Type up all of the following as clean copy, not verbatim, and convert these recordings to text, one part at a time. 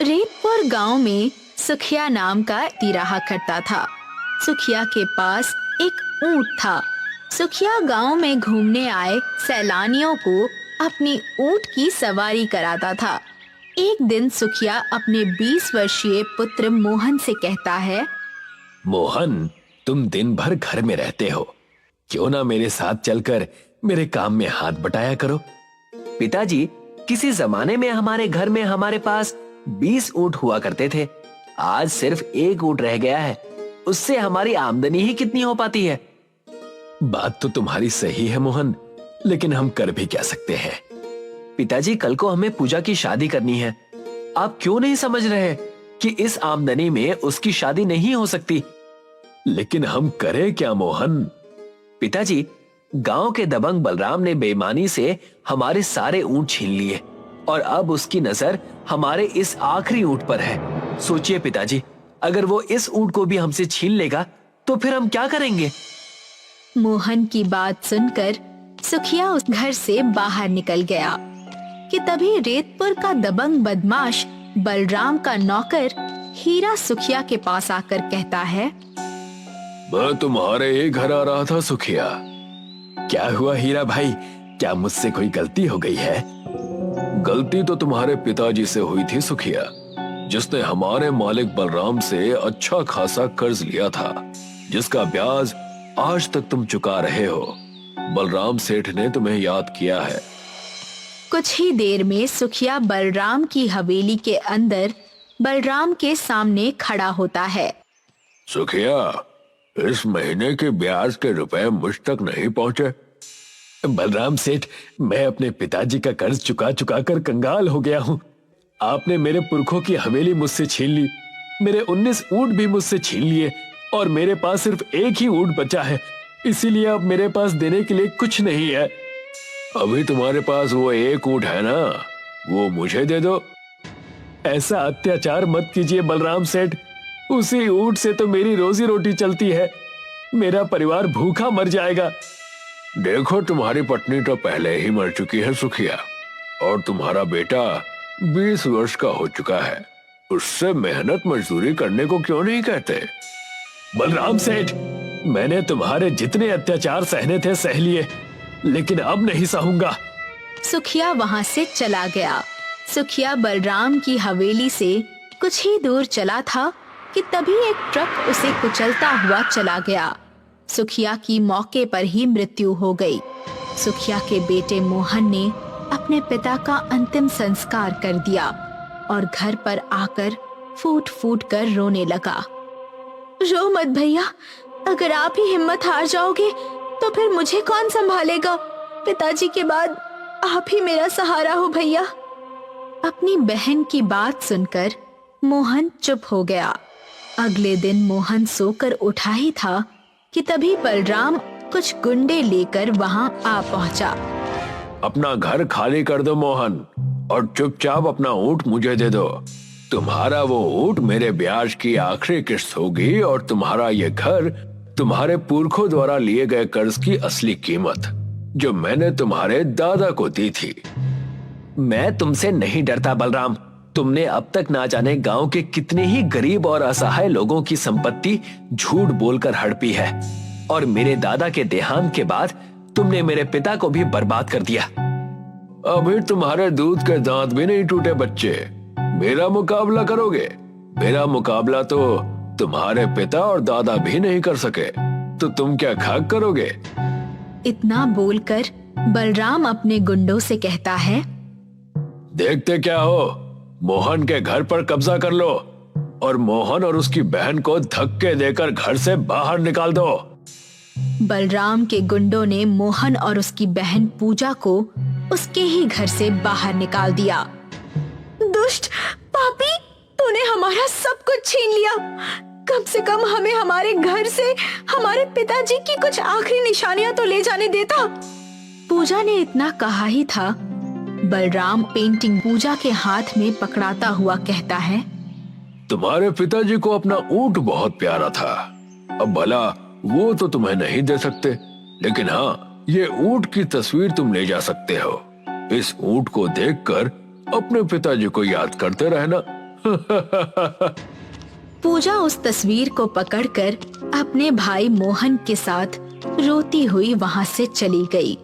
रेतपुर गांव में सुखिया नाम का व्यक्ति रहा करता था। सुखिया के पास एक ऊंट था। सुखिया गांव में घूमने आए सैलानियों को अपनी ऊंट की सवारी कराता था। एक दिन सुखिया अपने 20 वर्षीय पुत्र मोहन से कहता है, मोहन, तुम दिन भर घर में रहते हो, क्यों ना मेरे साथ चलकर मेरे काम में हाथ बटाया करो। पिताजी, किसी जमाने में हमारे घर में हमारे पास 20 ऊंट हुआ करते थे। आज सिर्फ एक ऊंट रह गया है, उससे हमारी आमदनी ही कितनी हो पाती है। बात तो तुम्हारी सही है मोहन, लेकिन हम कर भी क्या सकते हैं। पिताजी, कल को हमें पूजा की शादी करनी है। आप क्यों नहीं समझ रहे कि इस आमदनी में उसकी शादी नहीं हो सकती। लेकिन हम करें क्या मोहन। पिताजी, गांव के दबंग बलराम ने बेईमानी से हमारे सारे ऊंट छीन लिए और अब उसकी नजर हमारे इस आखिरी ऊंट पर है। सोचिए पिताजी, अगर वो इस ऊंट को भी हमसे छीन लेगा तो फिर हम क्या करेंगे। मोहन की बात सुनकर सुखिया उस घर से बाहर निकल गया कि तभी रेतपुर का दबंग बदमाश बलराम का नौकर हीरा सुखिया के पास आकर कहता है, मैं तुम्हारे ही घर आ रहा था सुखिया। क्या हुआ हीरा भाई, क्या मुझसे कोई गलती हो गई है। गलती तो तुम्हारे पिताजी से हुई थी सुखिया, जिसने हमारे मालिक बलराम से अच्छा खासा कर्ज लिया था, जिसका ब्याज आज तक तुम चुका रहे हो। बलराम सेठ ने तुम्हें याद किया है। कुछ ही देर में सुखिया बलराम की हवेली के अंदर बलराम के सामने खड़ा होता है। सुखिया, इस महीने के ब्याज के रुपए मुझ तक नहीं पहुंचे। बलराम सेठ, मैं अपने पिताजी का कर्ज चुका चुका कर कंगाल हो गया हूँ। आपने मेरे पुरखों की हवेली मुझसे छीन ली, मेरे 19 ऊंट भी मुझसे छीन लिए और मेरे पास सिर्फ एक ही ऊंट बचा है। इसीलिए अब मेरे पास देने के लिए कुछ नहीं है। अभी तुम्हारे पास वो एक ऊंट है ना, वो मुझे दे दो। ऐसा अत्याचार मत कीजिए बलराम सेठ, उसी ऊंट से तो मेरी रोजी रोटी चलती है। मेरा परिवार भूखा मर जाएगा। देखो, तुम्हारी पत्नी तो पहले ही मर चुकी है सुखिया, और तुम्हारा बेटा 20 वर्ष का हो चुका है। उससे मेहनत मजदूरी करने को क्यों नहीं कहते। बलराम सेठ, मैंने तुम्हारे जितने अत्याचार सहने थे सह लिए, लेकिन अब नहीं सहूंगा। सुखिया वहां से चला गया। सुखिया बलराम की हवेली से कुछ ही दूर चला था कि तभी एक ट्रक उसे कुचलता हुआ चला गया। सुखिया की मौके पर ही मृत्यु हो गई। सुखिया के बेटे मोहन ने अपने पिता का अंतिम संस्कार कर दिया और घर पर आकर फूट फूट कर रोने लगा। रो मत भैया, अगर आप ही हिम्मत हार जाओगे तो फिर मुझे कौन संभालेगा। पिताजी के बाद आप ही मेरा सहारा हो भैया। अपनी बहन की बात सुनकर मोहन चुप हो गया। अगले दिन मोहन सोकर उठा ही था कि तभी बलराम कुछ गुंडे लेकर वहां आ पहुंचा। अपना घर खाली कर दो मोहन, और चुपचाप अपना ऊंट मुझे दे दो। तुम्हारा वो ऊंट मेरे ब्याज की आखिरी किस्त होगी, और तुम्हारा ये घर तुम्हारे पुरखों द्वारा लिए गए कर्ज की असली कीमत, जो मैंने तुम्हारे दादा को दी थी। मैं तुमसे नहीं डरता बलराम। तुमने अब तक ना जाने गांव के कितने ही गरीब और असहाय लोगों की संपत्ति झूठ बोलकर हड़पी है, और मेरे दादा के देहांत के बाद तुमने मेरे पिता को भी बर्बाद कर दिया। अभी तुम्हारे दूध के दांत भी नहीं टूटे बच्चे, मेरा मुकाबला करोगे। मेरा मुकाबला तो तुम्हारे पिता और दादा भी नहीं कर सके, तो तुम क्या खाक करोगे। इतना बोलकर बलराम अपने गुंडों से कहता है, देखते क्या हो, मोहन के घर पर कब्जा कर लो और मोहन और उसकी बहन को धक्के देकर घर से बाहर निकाल दो। बलराम के गुंडों ने मोहन और उसकी बहन पूजा को उसके ही घर से बाहर निकाल दिया। दुष्ट पापी, तूने हमारा सब कुछ छीन लिया। कम से कम हमें हमारे घर से हमारे पिताजी की कुछ आखिरी निशानियां तो ले जाने देता। पूजा ने इतना कहा ही था, बलराम पेंटिंग पूजा के हाथ में पकड़ाता हुआ कहता है, तुम्हारे पिताजी को अपना ऊंट बहुत प्यारा था। अब भला वो तो तुम्हें नहीं दे सकते, लेकिन हाँ, ये ऊंट की तस्वीर तुम ले जा सकते हो। इस ऊंट को देखकर अपने पिताजी को याद करते रहना। पूजा उस तस्वीर को पकड़कर अपने भाई मोहन के साथ रोती हुई वहां से चली गई।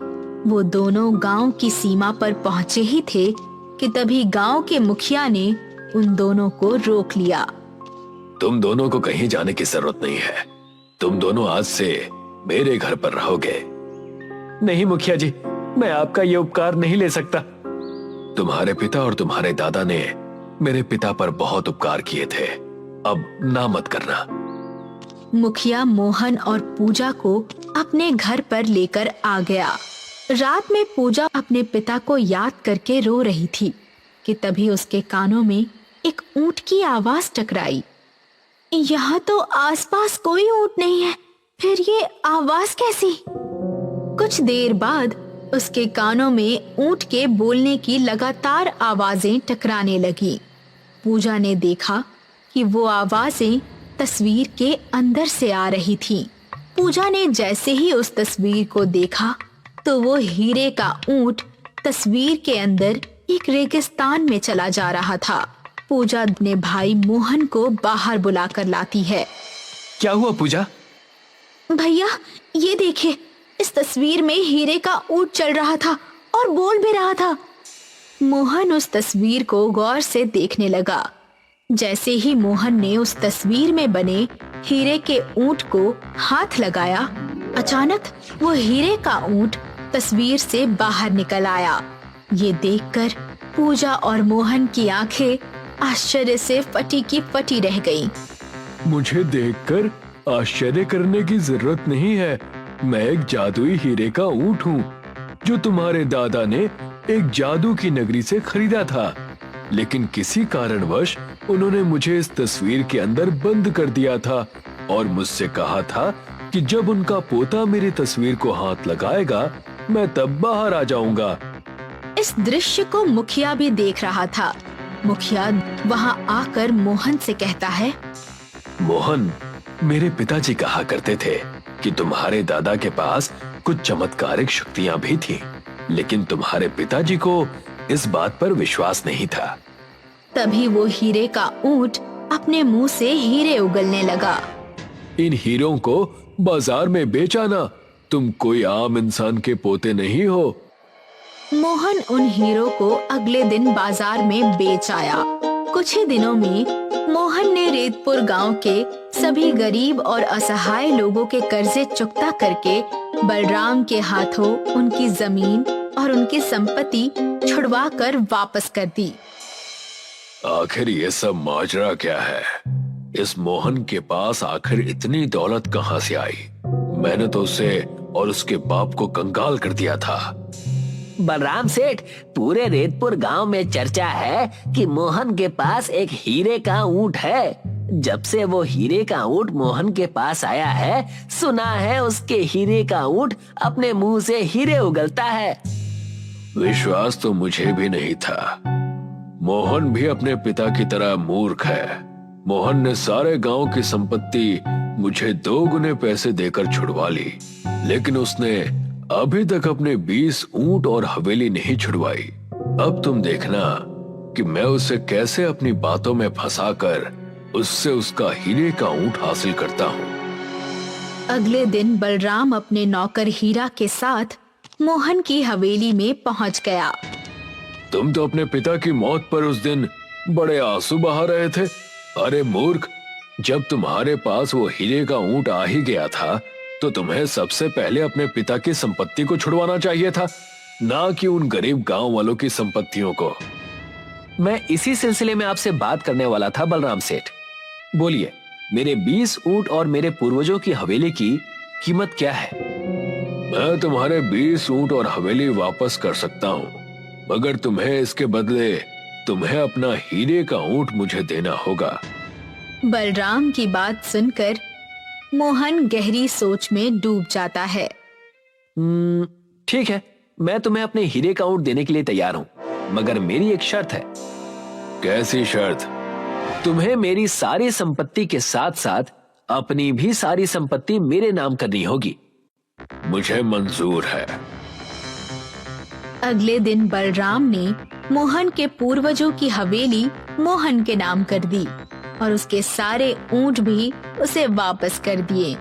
वो दोनों गांव की सीमा पर पहुंचे ही थे कि तभी गांव के मुखिया ने उन दोनों को रोक लिया। तुम दोनों को कहीं जाने की जरूरत नहीं है। तुम दोनों आज से मेरे घर पर रहोगे। नहीं मुखिया जी, मैं आपका ये उपकार नहीं ले सकता। तुम्हारे पिता और तुम्हारे दादा ने मेरे पिता पर बहुत उपकार किए थे, अब ना मत करना। मुखिया मोहन और पूजा को अपने घर पर लेकर आ गया। रात में पूजा अपने पिता को याद करके रो रही थी कि तभी उसके कानों में एक ऊंट की आवाज टकराई। यहाँ तो आसपास कोई ऊंट नहीं है, फिर ये आवाज कैसी? कुछ देर बाद उसके कानों में ऊंट के बोलने की लगातार आवाजें टकराने लगी। पूजा ने देखा कि वो आवाजें तस्वीर के अंदर से आ रही थीं। पूजा ने जैसे ही उस तस्वीर को देखा तो वो हीरे का ऊंट तस्वीर के अंदर एक रेगिस्तान में चला जा रहा था। पूजा अपने भाई मोहन को बाहर बुलाकर लाती है। क्या हुआ पूजा? भैया ये देखिए, इस तस्वीर में हीरे का ऊंट चल रहा था और बोल भी रहा था। मोहन उस तस्वीर को गौर से देखने लगा। जैसे ही मोहन ने उस तस्वीर में बने हीरे के ऊंट को हाथ लगाया, अचानक वो हीरे का ऊंट तस्वीर से बाहर निकल आया। ये देखकर पूजा और मोहन की आंखें आश्चर्य से फटी की फटी रह गईं। मुझे देखकर आश्चर्य करने की जरूरत नहीं है। मैं एक जादुई हीरे का ऊंट हूँ जो तुम्हारे दादा ने एक जादू की नगरी से खरीदा था, लेकिन किसी कारणवश उन्होंने मुझे इस तस्वीर के अंदर बंद कर दिया था और मुझसे कहा था कि जब उनका पोता मेरी तस्वीर को हाथ लगाएगा मैं तब बाहर आ जाऊंगा। इस दृश्य को मुखिया भी देख रहा था। मुखिया वहां आकर मोहन से कहता है, मोहन, मेरे पिताजी कहा करते थे कि तुम्हारे दादा के पास कुछ चमत्कारिक शक्तियां भी थी, लेकिन तुम्हारे पिताजी को इस बात पर विश्वास नहीं था। तभी वो हीरे का ऊंट अपने मुंह से हीरे उगलने लगा। इन हीरों को बाजार में बेचाना, तुम कोई आम इंसान के पोते नहीं हो। मोहन उन हीरो को अगले दिन बाजार में बेच आया। कुछ ही दिनों में मोहन ने रेतपुर गांव के सभी गरीब और असहाय लोगों के कर्जे चुकता करके बलराम के हाथों उनकी जमीन और उनकी संपत्ति छुड़वा कर वापस कर दी। आखिर ये सब माजरा क्या है? इस मोहन के पास आखिर इतनी दौलत कहां से आई? मैंने तो उसे और उसके बाप को कंगाल कर दिया था। बलराम सेठ, पूरे रेतपुर गांव में चर्चा है कि मोहन के पास एक हीरे का ऊंट है। जब से वो हीरे का ऊंट मोहन के पास आया है, सुना है उसके हीरे का ऊंट अपने मुंह से हीरे उगलता है। विश्वास तो मुझे भी नहीं था। मोहन भी अपने पिता की तरह मूर्ख है। मोहन ने सारे गांव की संपत्ति मुझे 2 गुने पैसे देकर छुड़वा ली, लेकिन उसने अभी तक अपने 20 ऊंट और हवेली नहीं छुड़वाई। अब तुम देखना कि मैं उसे कैसे अपनी बातों में फंसाकर उससे उसका हीरे का ऊंट हासिल करता हूँ। अगले दिन बलराम अपने नौकर हीरा के साथ मोहन की हवेली में पहुंच गया। तुम तो अपने पिता की मौत पर उस दिन बड़े आंसू बहा रहे थे। अरे मूर्ख, जब तुम्हारे पास वो हीरे का ऊंट आ ही गया था तो तुम्हें सबसे पहले अपने पिता की संपत्ति को छुड़वाना चाहिए था, ना कि उन गरीब गांव वालों की संपत्तियों को। मैं इसी सिलसिले में आपसे बात करने वाला था बलराम सेठ। बोलिए, मेरे 20 ऊंट और मेरे पूर्वजों की हवेली की कीमत क्या है? मैं तुम्हारे 20 ऊंट और हवेली वापस कर सकता हूँ, मगर तुम्हें इसके बदले तुम्हें अपना हीरे का ऊंट मुझे देना होगा। बलराम की बात सुनकर मोहन गहरी सोच में डूब जाता है। ठीक है, मैं तुम्हें अपने हीरे का ऊंट देने के लिए तैयार हूँ, मगर मेरी एक शर्त है। कैसी शर्त? तुम्हें मेरी सारी संपत्ति के साथ साथ अपनी भी सारी संपत्ति मेरे नाम करनी होगी। मुझे मंजूर है। अगले दिन बलराम ने मोहन के पूर्वजों की हवेली मोहन के नाम कर दी और उसके सारे ऊंट भी उसे वापस कर दिए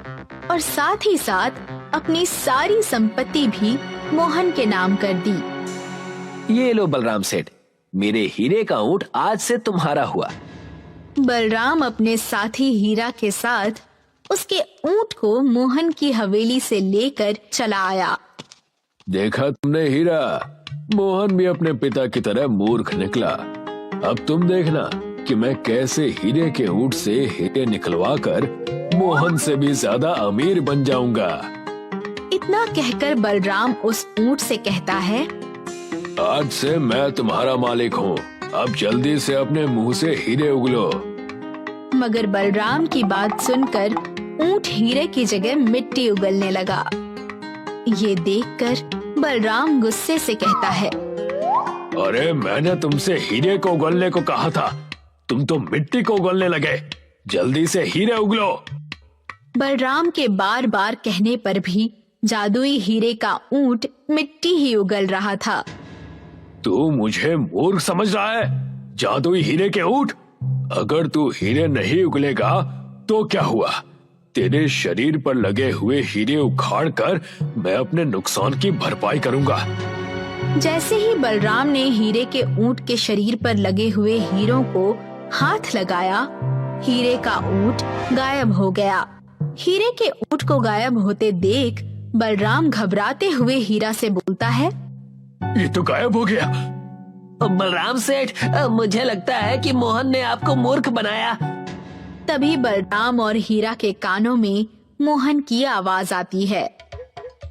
और साथ ही साथ अपनी सारी संपत्ति भी मोहन के नाम कर दी। ये लो बलराम सेठ, मेरे हीरे का ऊंट आज से तुम्हारा हुआ। बलराम अपने साथी हीरा के साथ उसके ऊंट को मोहन की हवेली से लेकर चला आया। देखा तुमने हीरा, मोहन भी अपने पिता की तरह मूर्ख निकला। अब तुम देखना कि मैं कैसे हीरे के ऊंट से हीरे निकलवा कर मोहन से भी ज्यादा अमीर बन जाऊंगा। इतना कहकर बलराम उस ऊंट से कहता है, आज से मैं तुम्हारा मालिक हूँ, अब जल्दी से अपने मुंह से हीरे उगलो। मगर बलराम की बात सुनकर ऊंट हीरे की जगह मिट्टी उगलने लगा। ये देखकर बलराम गुस्से से कहता है, अरे मैंने तुमसे हीरे को उगलने को कहा था, तुम तो मिट्टी को उगलने लगे। जल्दी से हीरे उगलो। बलराम के बार बार कहने पर भी जादुई हीरे का ऊंट मिट्टी ही उगल रहा था। तू मुझे मूर्ख समझ रहा है? जादुई हीरे के ऊंट, अगर तू हीरे नहीं उगलेगा तो क्या हुआ? तेरे शरीर पर लगे हुए हीरे उखाड़ कर मैं अपने नुकसान की भरपाई करूंगा। जैसे ही बलराम ने हीरे के ऊंट के शरीर पर लगे हुए हीरों को हाथ लगाया, हीरे का ऊंट गायब हो गया। हीरे के ऊंट को गायब होते देख बलराम घबराते हुए हीरा से बोलता है, ये तो गायब हो गया। बलराम सेठ, मुझे लगता है कि मोहन ने आपको मूर्ख बनाया। तभी बलराम और हीरा के कानों में मोहन की आवाज आती है।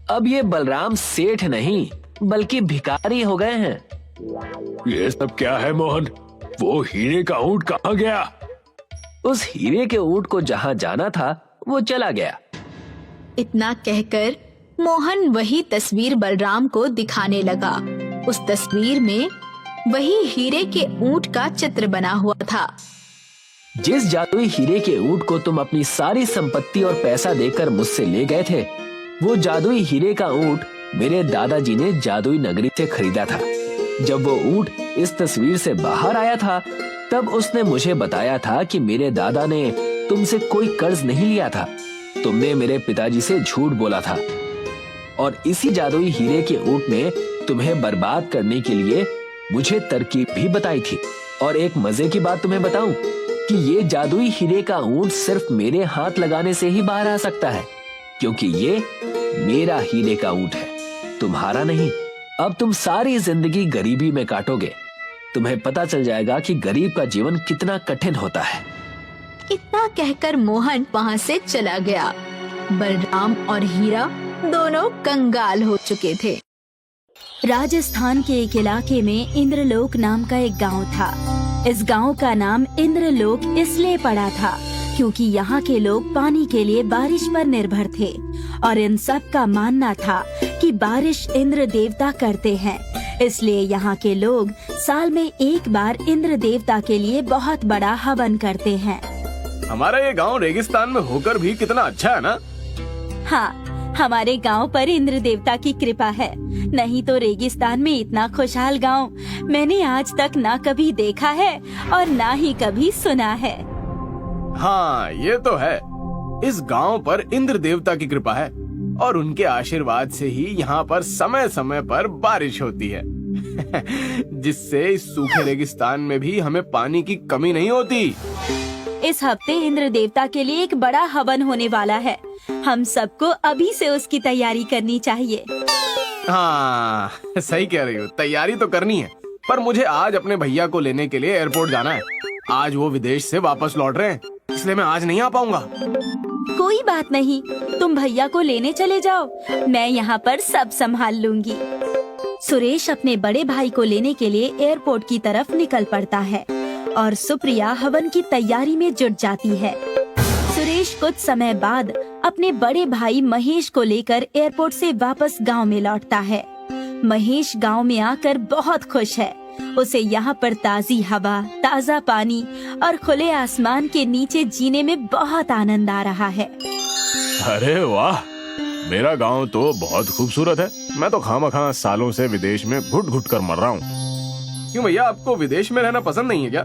अब ये बलराम सेठ नहीं बल्कि भिखारी हो गए हैं। ये सब क्या है मोहन? वो हीरे का ऊंट कहाँ गया? उस हीरे के ऊंट को जहाँ जाना था वो चला गया। इतना कहकर मोहन वही तस्वीर बलराम को दिखाने लगा। उस तस्वीर में वही हीरे के ऊंट का चित्र बना हुआ था। जिस जादुई हीरे के ऊंट को तुम अपनी सारी संपत्ति और पैसा देकर मुझसे ले गए थे, वो जादुई हीरे का ऊंट मेरे दादाजी ने जादुई नगरी से खरीदा था। जब वो ऊंट इस तस्वीर से बाहर आया था, तब उसने मुझे बताया था कि मेरे दादा ने तुमसे कोई कर्ज नहीं लिया था। तुमने मेरे पिताजी से झूठ बोला था और इसी जादुई हीरे के ऊंट ने तुम्हें बर्बाद करने के लिए मुझे तरकीब भी बताई थी। और एक मजे की बात तुम्हें बताऊं कि ये जादुई हीरे का ऊंट सिर्फ मेरे हाथ लगाने से ही बाहर आ सकता है, क्योंकि ये मेरा हीरे का ऊंट है, तुम्हारा नहीं। अब तुम सारी जिंदगी गरीबी में काटोगे। तुम्हें पता चल जाएगा कि गरीब का जीवन कितना कठिन होता है। इतना कहकर मोहन वहाँ से चला गया। बलराम और हीरा दोनों कंगाल हो चुके थे। राजस्थान के एक इलाके में इंद्रलोक नाम का एक गांव था। इस गांव का नाम इंद्रलोक इसलिए पड़ा था क्योंकि यहाँ के लोग पानी के लिए बारिश पर निर्भर थे और इन सब का मानना था कि बारिश इंद्र देवता करते हैं। इसलिए यहाँ के लोग साल में एक बार इंद्र देवता के लिए बहुत बड़ा हवन करते हैं। हमारा ये गांव रेगिस्तान में होकर भी कितना अच्छा है ना? हाँ, हमारे गांव पर इंद्र देवता की कृपा है, नहीं तो रेगिस्तान में इतना खुशहाल गांव मैंने आज तक ना कभी देखा है और ना ही कभी सुना है। हाँ, ये तो है। इस गांव पर इंद्र देवता की कृपा है और उनके आशीर्वाद से ही यहाँ पर समय समय पर बारिश होती है जिससे इस सूखे रेगिस्तान में भी हमें पानी की कमी नहीं होती। इस हफ्ते इंद्र देवता के लिए एक बड़ा हवन होने वाला है। हम सबको अभी से उसकी तैयारी करनी चाहिए। हाँ, सही कह रही हो, तैयारी तो करनी है, पर मुझे आज अपने भैया को लेने के लिए एयरपोर्ट जाना है। आज वो विदेश से वापस लौट रहे हैं, इसलिए मैं आज नहीं आ पाऊंगा। कोई बात नहीं, तुम भैया को लेने चले जाओ, मैं यहाँ पर सब संभाल लूंगी। सुरेश अपने बड़े भाई को लेने के लिए एयरपोर्ट की तरफ निकल पड़ता है और सुप्रिया हवन की तैयारी में जुट जाती है। सुरेश कुछ समय बाद अपने बड़े भाई महेश को लेकर एयरपोर्ट से वापस गांव में लौटता है। महेश गांव में आकर बहुत खुश है। उसे यहाँ पर ताजी हवा, ताजा पानी और खुले आसमान के नीचे जीने में बहुत आनंद आ रहा है। अरे वाह, मेरा गांव तो बहुत खूबसूरत है। मैं तो खामखा सालों से विदेश में घुट घुट कर मर रहा हूँ। क्यों भैया, आपको विदेश में रहना पसंद नहीं है क्या?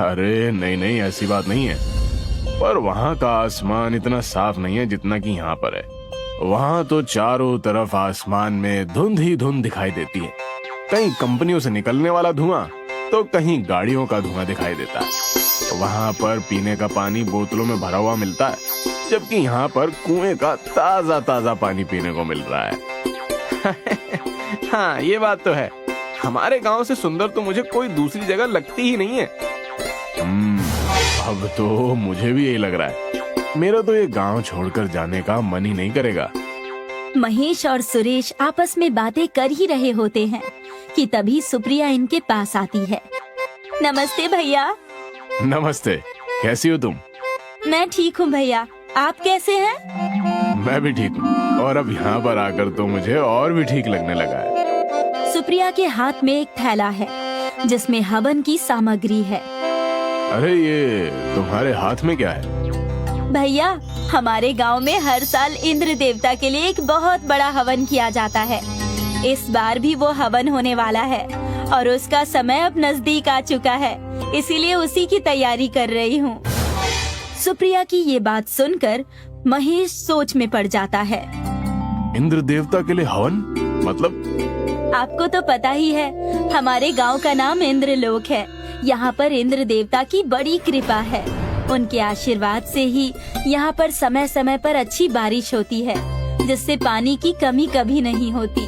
अरे नहीं नहीं, ऐसी बात नहीं है, पर वहाँ का आसमान इतना साफ नहीं है जितना कि यहाँ पर है। वहाँ तो चारों तरफ आसमान में धुंध ही धुंध दिखाई देती है। कहीं कंपनियों से निकलने वाला धुआं तो कहीं गाड़ियों का धुआं दिखाई देता है। वहाँ पर पीने का पानी बोतलों में भरा हुआ मिलता है, जबकि यहाँ पर कुएं का ताजा ताजा पानी पीने को मिल रहा है। हाँ, ये बात तो है। हमारे गांव से सुंदर तो मुझे कोई दूसरी जगह लगती ही नहीं है। अब तो मुझे भी यही लग रहा है। मेरा तो ये गांव छोड़कर जाने का मन ही नहीं करेगा। महेश और सुरेश आपस में बातें कर ही रहे होते हैं कि तभी सुप्रिया इनके पास आती है। नमस्ते भैया। नमस्ते, कैसी हो तुम? मैं ठीक हूँ भैया, आप कैसे हैं? मैं भी ठीक हूँ, और अब यहाँ पर आकर तो मुझे और भी ठीक लगने लगा है। सुप्रिया के हाथ में एक थैला है जिसमें हवन की सामग्री है। अरे ये तुम्हारे हाथ में क्या है? भैया, हमारे गांव में हर साल इंद्र देवता के लिए एक बहुत बड़ा हवन किया जाता है। इस बार भी वो हवन होने वाला है और उसका समय अब नजदीक आ चुका है, इसीलिए उसी की तैयारी कर रही हूँ। सुप्रिया की ये बात सुनकर महेश सोच में पड़ जाता है। इंद्र देवता के लिए हवन मतलब? आपको तो पता ही है, हमारे गांव का नाम इंद्रलोक है। यहाँ पर इंद्र देवता की बड़ी कृपा है। उनके आशीर्वाद से ही यहाँ पर समय समय पर अच्छी बारिश होती है, जिससे पानी की कमी कभी नहीं होती।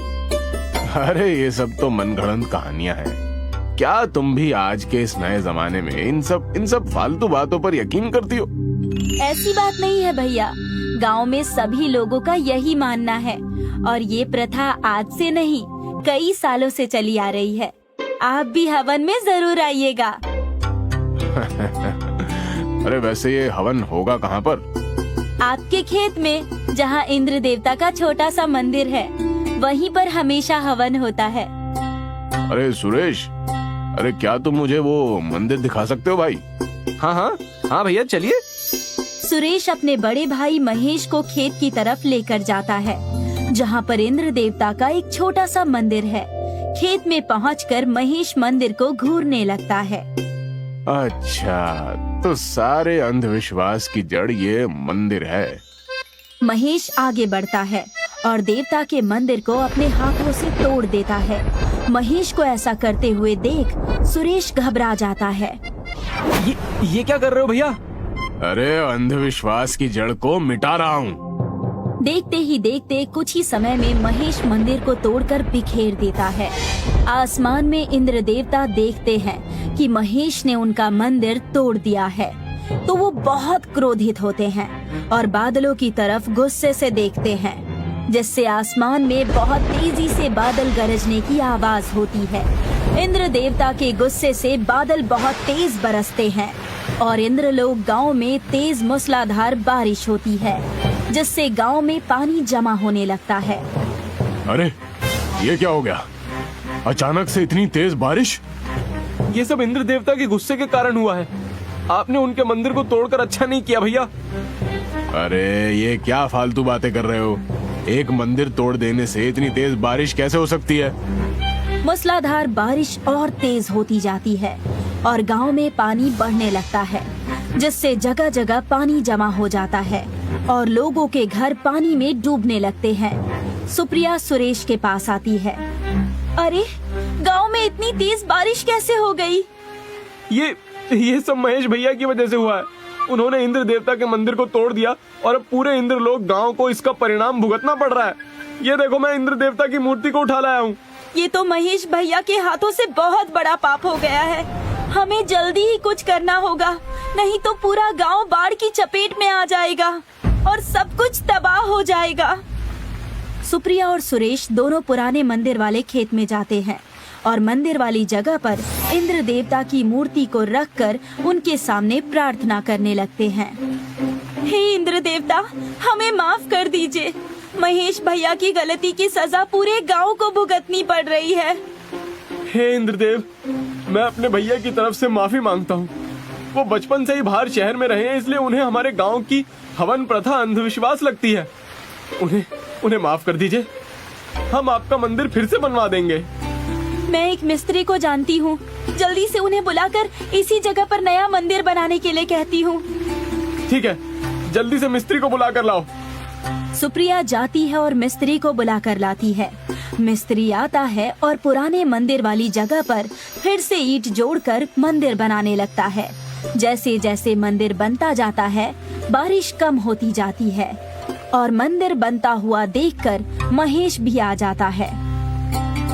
अरे ये सब तो मनगढ़ंत कहानियाँ हैं। क्या तुम भी आज के इस नए जमाने में इन सब फालतू बातों पर यकीन करती हो? ऐसी बात नहीं है भैया, गांव में सभी लोगों का यही मानना है और ये प्रथा आज से नहीं कई सालों से चली आ रही है। आप भी हवन में जरूर आइएगा। अरे वैसे ये हवन होगा कहाँ पर? आपके खेत में, जहाँ इंद्र देवता का छोटा सा मंदिर है, वहीं पर हमेशा हवन होता है। अरे सुरेश, अरे क्या तुम मुझे वो मंदिर दिखा सकते हो भाई? हाँ भैया, चलिए। सुरेश अपने बड़े भाई महेश को खेत की तरफ लेकर जाता है, जहाँ पर इंद्र देवता का एक छोटा सा मंदिर है। खेत में पहुंचकर महेश मंदिर को घूरने लगता है। अच्छा, तो सारे अंधविश्वास की जड़ ये मंदिर है। महेश आगे बढ़ता है और देवता के मंदिर को अपने हाथों से तोड़ देता है। महेश को ऐसा करते हुए देख सुरेश घबरा जाता है। ये क्या कर रहे हो भैया? अरे अंधविश्वास की जड़ को मिटा रहा हूँ। देखते ही देखते कुछ ही समय में महेश मंदिर को तोड़कर बिखेर देता है। आसमान में इंद्र देवता देखते हैं कि महेश ने उनका मंदिर तोड़ दिया है, तो वो बहुत क्रोधित होते हैं और बादलों की तरफ गुस्से से देखते हैं, जिससे आसमान में बहुत तेजी से बादल गरजने की आवाज होती है। इंद्र देवता के गुस्से से बादल बहुत तेज बरसते हैं और इंद्रलोक गांव में तेज मूसलाधार बारिश होती है, जिससे गांव में पानी जमा होने लगता है। अरे ये क्या हो गया? अचानक से इतनी तेज बारिश? ये सब इंद्र देवता के गुस्से के कारण हुआ है। आपने उनके मंदिर को तोड़कर अच्छा नहीं किया भैया। अरे ये क्या फालतू बातें कर रहे हो? एक मंदिर तोड़ देने से इतनी तेज बारिश कैसे हो सकती है? मूसलाधार बारिश और तेज होती जाती है और गांव में पानी बढ़ने लगता है, जिससे जगह जगह पानी जमा हो जाता है और लोगों के घर पानी में डूबने लगते हैं। सुप्रिया सुरेश के पास आती है। अरे, गांव में इतनी तेज बारिश कैसे हो गई? ये सब महेश भैया की वजह से हुआ है। उन्होंने इंद्र देवता के मंदिर को तोड़ दिया और अब पूरे इंद्रलोक गांव को इसका परिणाम भुगतना पड़ रहा है। ये देखो, मैं इंद्र देवता की मूर्ति को उठा लाया हूँ। ये तो महेश भैया के हाथों से बहुत बड़ा पाप हो गया है। हमें जल्दी ही कुछ करना होगा, नहीं तो पूरा गांव बाढ़ की चपेट में आ जाएगा और सब कुछ तबाह हो जाएगा। सुप्रिया और सुरेश दोनों पुराने मंदिर वाले खेत में जाते हैं और मंदिर वाली जगह पर इंद्र देवता की मूर्ति को रखकर उनके सामने प्रार्थना करने लगते हैं। हे इंद्र देवता, हमें माफ कर दीजिए। महेश भैया की गलती की सजा पूरे गांव को भुगतनी पड़ रही है। हे इंद्रदेव, मैं अपने भैया की तरफ से माफी मांगता हूँ। वो बचपन से ही बाहर शहर में रहे हैं, इसलिए उन्हें हमारे गांव की हवन प्रथा अंधविश्वास लगती है। उन्हें माफ कर दीजिए। हम आपका मंदिर फिर से बनवा देंगे। मैं एक मिस्त्री को जानती हूँ, जल्दी से उन्हें बुलाकर इसी जगह पर नया मंदिर बनाने के लिए कहती हूँ। ठीक है, जल्दी से मिस्त्री को बुला कर लाओ। सुप्रिया जाती है और मिस्त्री को बुलाकर लाती है। मिस्त्री आता है और पुराने मंदिर वाली जगह पर फिर से ईंट जोड़कर मंदिर बनाने लगता है। जैसे जैसे मंदिर बनता जाता है, बारिश कम होती जाती है और मंदिर बनता हुआ देखकर महेश भी आ जाता है।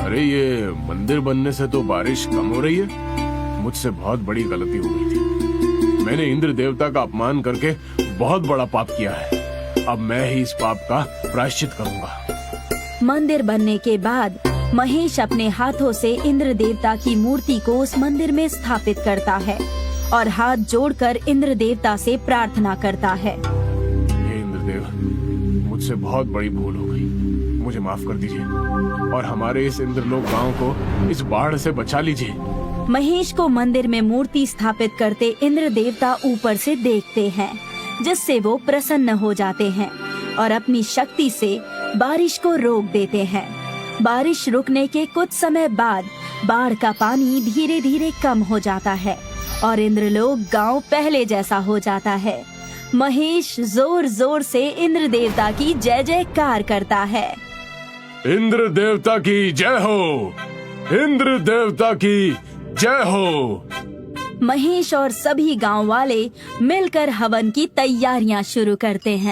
अरे ये मंदिर बनने से तो बारिश कम हो रही है। मुझसे बहुत बड़ी गलती हो गई थी। मैंने इंद्र देवता का अपमान करके बहुत बड़ा पाप किया है। अब मैं ही इस पाप का प्रायश्चित करूंगा। मंदिर बनने के बाद महेश अपने हाथों से इंद्र देवता की मूर्ति को उस मंदिर में स्थापित करता है और हाथ जोड़कर इंद्र देवता से प्रार्थना करता है। हे इंद्रदेव, मुझसे बहुत बड़ी भूल हो गई। मुझे माफ कर दीजिए और हमारे इस इंद्रलोक गांव को इस बाढ़ से बचा लीजिए। महेश को मंदिर में मूर्ति स्थापित करते इंद्र देवता ऊपर से देखते हैं, जिससे वो प्रसन्न हो जाते हैं और अपनी शक्ति से बारिश को रोक देते हैं। बारिश रुकने के कुछ समय बाद बाढ़ का पानी धीरे धीरे कम हो जाता है और इंद्रलोक गांव पहले जैसा हो जाता है। महेश जोर जोर से इंद्र देवता की जय जयकार करता है। इंद्र देवता की जय हो, इंद्र देवता की जय हो। महेश और सभी गांव वाले मिलकर हवन की तैयारियां शुरू करते हैं।